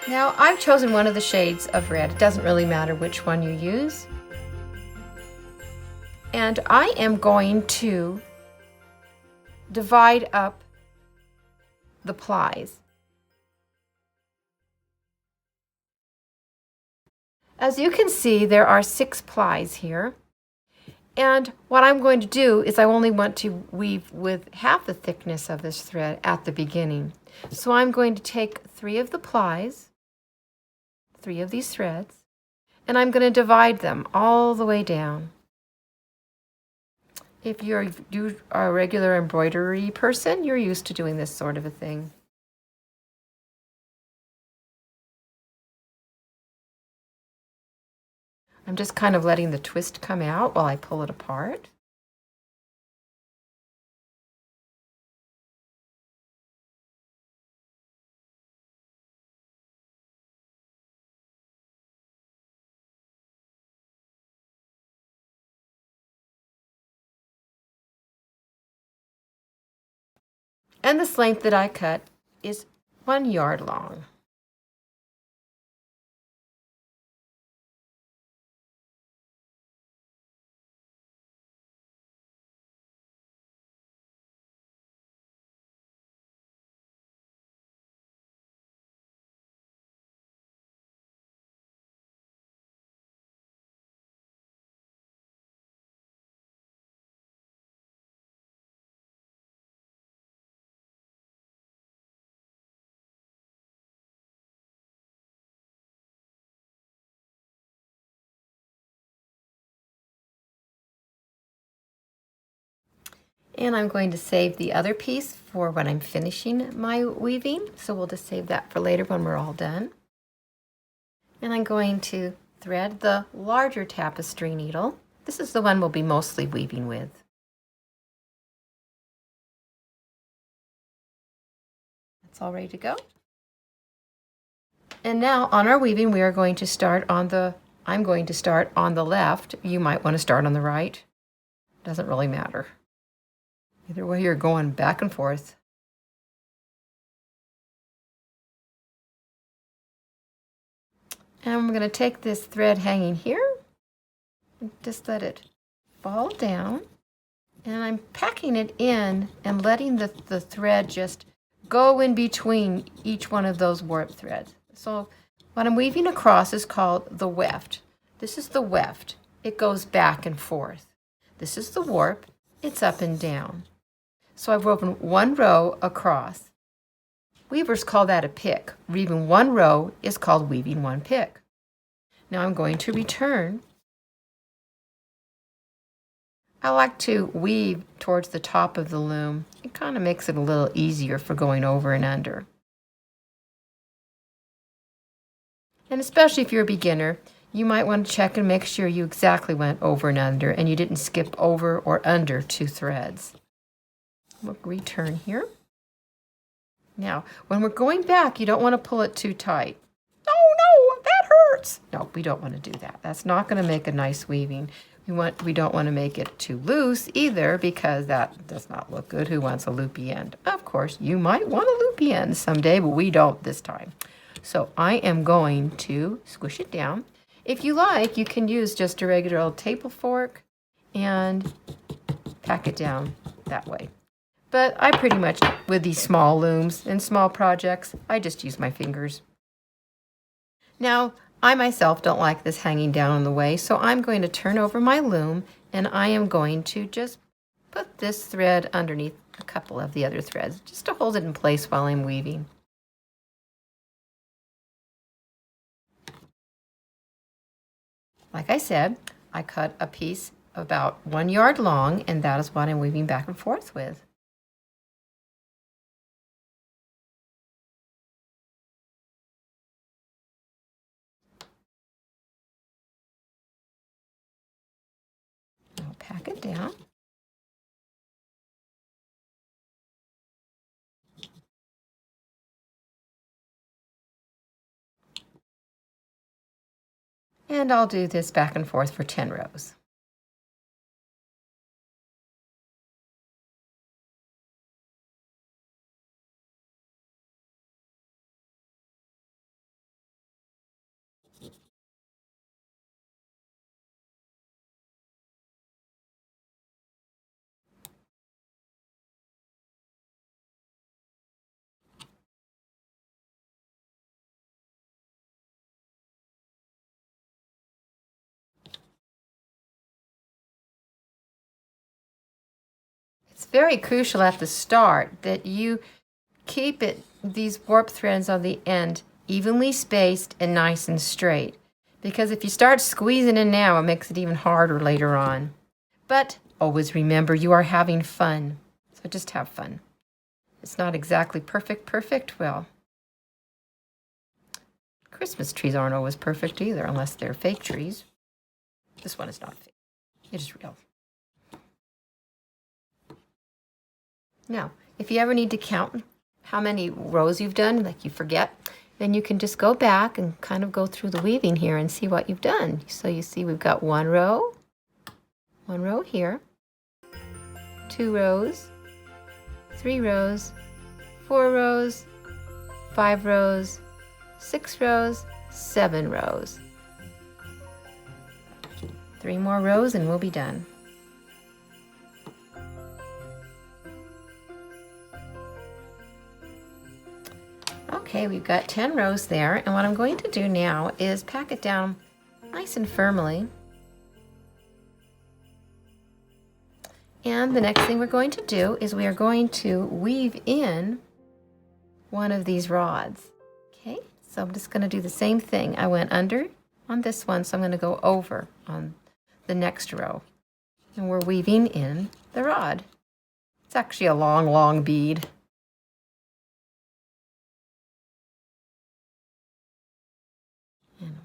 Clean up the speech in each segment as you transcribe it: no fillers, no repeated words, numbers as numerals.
Now I've chosen one of the shades of red. It doesn't really matter which one you use. And I am going to divide up the plies. As you can see, there are 6 plies here. And what I'm going to do is I only want to weave with half the thickness of this thread at the beginning. So I'm going to take 3 of the plies, 3 of these threads, and I'm going to divide them all the way down. If you are a regular embroidery person, you're used to doing this sort of a thing. I'm just kind of letting the twist come out while I pull it apart. And this length that I cut is 1 yard long. And I'm going to save the other piece for when I'm finishing my weaving. So we'll just save that for later when we're all done. And I'm going to thread the larger tapestry needle. This is the one we'll be mostly weaving with. That's all ready to go. And now on our weaving, we are going to start on I'm going to start on the left. You might want to start on the right. Doesn't really matter. Either way, you're going back and forth. And I'm going to take this thread hanging here and just let it fall down. And I'm packing it in and letting the thread just go in between each one of those warp threads. So what I'm weaving across is called the weft. This is the weft. It goes back and forth. This is the warp. It's up and down. So I've woven 1 row across. Weavers call that a pic. Weaving 1 row is called weaving 1 pic. Now I'm going to return. I like to weave towards the top of the loom. It kind of makes it a little easier for going over and under. And especially if you're a beginner, you might want to check and make sure you exactly went over and under and you didn't skip over or under 2 threads. We'll return here. Now, when we're going back, you don't want to pull it too tight. Oh no, that hurts. No, we don't want to do that. That's not going to make a nice weaving. We don't want to make it too loose either because that does not look good. Who wants a loopy end? Of course, you might want a loopy end someday, but we don't this time. So I am going to squish it down. If you like, you can use just a regular old table fork and pack it down that way. But I pretty much, with these small looms and small projects, I just use my fingers. Now, I myself don't like this hanging down in the way, so I'm going to turn over my loom and I am going to just put this thread underneath a couple of the other threads, just to hold it in place while I'm weaving. Like I said, I cut a piece about 1 yard long, and that is what I'm weaving back and forth with. I'll pack it down. And I'll do this back and forth for 10 rows. It's very crucial at the start that you keep these warp threads on the end evenly spaced and nice and straight. Because if you start squeezing in now, it makes it even harder later on. But always remember, you are having fun. So just have fun. It's not exactly perfect. Well, Christmas trees aren't always perfect either, unless they're fake trees. This one is not fake. It is real. Now, if you ever need to count how many rows you've done, like you forget, then you can just go back and kind of go through the weaving here and see what you've done. So you see we've got one row here, 2 rows, 3 rows, 4 rows, 5 rows, 6 rows, 7 rows. 3 more rows and we'll be done. Okay, we've got 10 rows there, and what I'm going to do now is pack it down nice and firmly. And the next thing we're going to do is we are going to weave in one of these rods. Okay, so I'm just going to do the same thing. I went under on this one, so I'm going to go over on the next row. And we're weaving in the rod. It's actually a long bead. And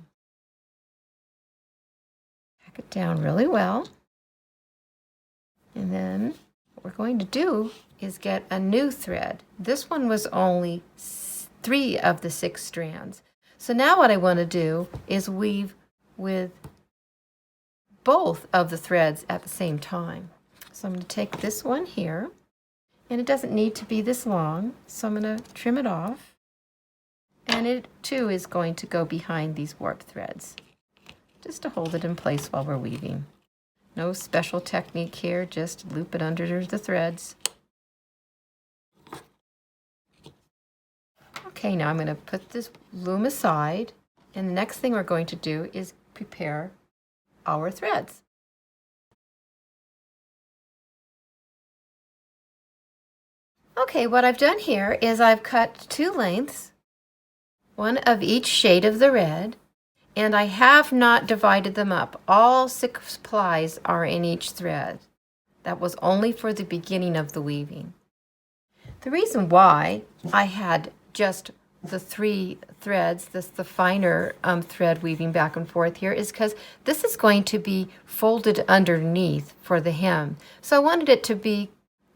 pack it down really well. And then what we're going to do is get a new thread. This one was only 3 of the 6 strands. So now what I want to do is weave with both of the threads at the same time. So I'm going to take this one here, and it doesn't need to be this long, so I'm going to trim it off. And it too is going to go behind these warp threads, just to hold it in place while we're weaving. No special technique here, just loop it under the threads. Okay, now I'm going to put this loom aside, and the next thing we're going to do is prepare our threads. Okay, what I've done here is I've cut 2 lengths, one of each shade of the red, and I have not divided them up. All 6 plies are in each thread. That was only for the beginning of the weaving. The reason why I had just the 3 threads, the finer thread weaving back and forth here, is because this is going to be folded underneath for the hem. So I wanted it to be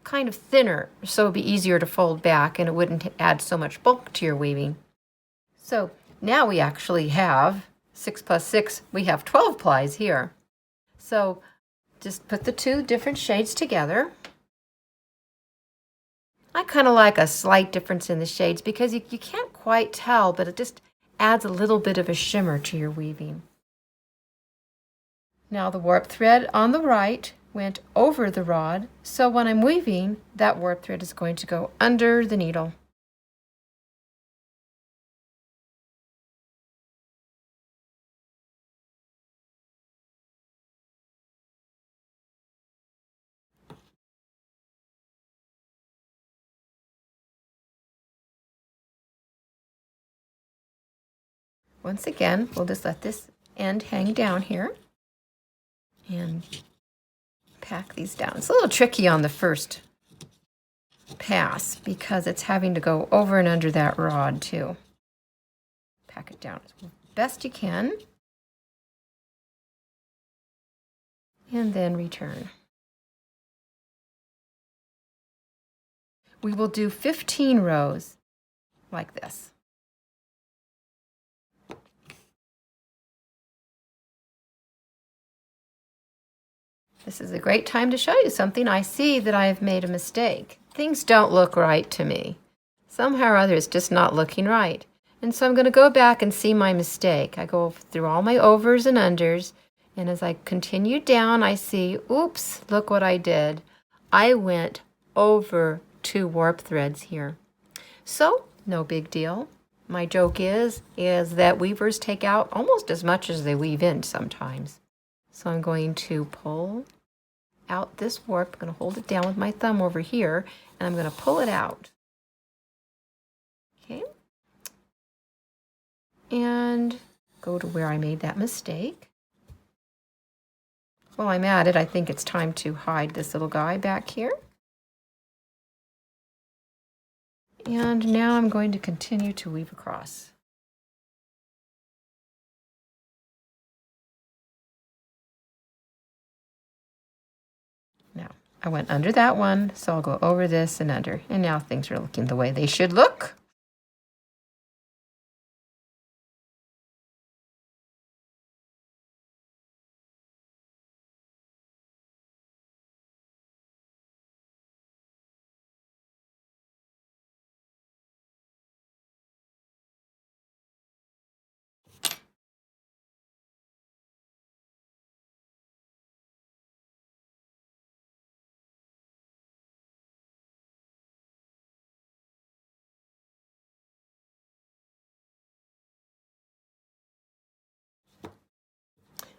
kind of thinner, so it would be easier to fold back and it wouldn't add so much bulk to your weaving. So now we actually have 6 plus 6, we have 12 plies here. So just put the 2 different shades together. I kind of like a slight difference in the shades because you can't quite tell, but it just adds a little bit of a shimmer to your weaving. Now the warp thread on the right went over the rod, so when I'm weaving, that warp thread is going to go under the needle. Once again, we'll just let this end hang down here and pack these down. It's a little tricky on the first pass because it's having to go over and under that rod too. Pack it down as best you can and then return. We will do 15 rows like this. This is a great time to show you something. I see that I have made a mistake. Things don't look right to me. Somehow or other it's just not looking right. And so I'm going to go back and see my mistake. I go through all my overs and unders, and as I continue down I see, oops, look what I did. I went over 2 warp threads here. So, no big deal. My joke is that weavers take out almost as much as they weave in sometimes. So I'm going to pull out this warp. I'm going to hold it down with my thumb over here, and I'm going to pull it out. Okay. And go to where I made that mistake. While I'm at it, I think it's time to hide this little guy back here. And now I'm going to continue to weave across. Now, I went under that one, so I'll go over this and under. And now things are looking the way they should look.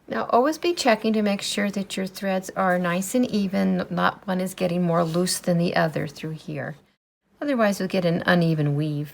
Now always be checking to make sure that your threads are nice and even, not one is getting more loose than the other through here. Otherwise you'll get an uneven weave.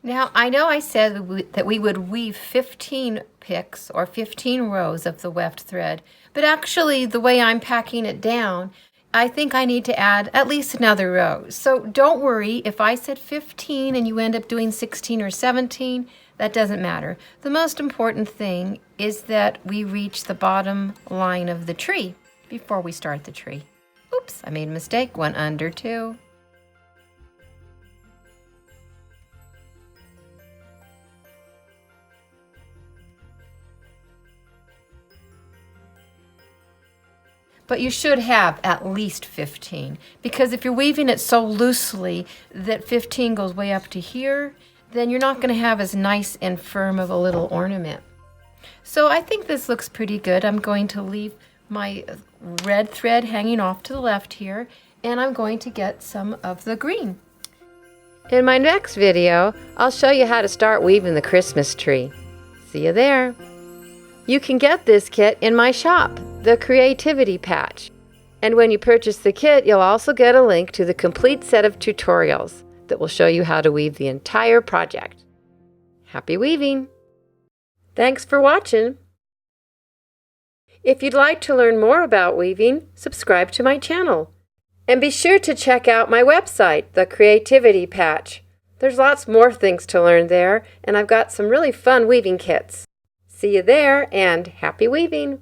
Now I know I said that we would weave 15 pics or 15 rows of the weft thread, but actually the way I'm packing it down, I think I need to add at least another row. So don't worry if I said 15 and you end up doing 16 or 17, that doesn't matter. The most important thing is that we reach the bottom line of the tree before we start the tree. Oops, I made a mistake, one under two. But you should have at least 15, because if you're weaving it so loosely that 15 goes way up to here, then you're not going to have as nice and firm of a little ornament. So I think this looks pretty good. I'm going to leave my red thread hanging off to the left here, and I'm going to get some of the green. In my next video, I'll show you how to start weaving the Christmas tree. See you there. You can get this kit in my shop, the Creativity Patch. And when you purchase the kit, you'll also get a link to the complete set of tutorials that will show you how to weave the entire project. Happy weaving! Thanks for watching! If you'd like to learn more about weaving, subscribe to my channel. And be sure to check out my website, the Creativity Patch. There's lots more things to learn there, and I've got some really fun weaving kits. See you there, and happy weaving!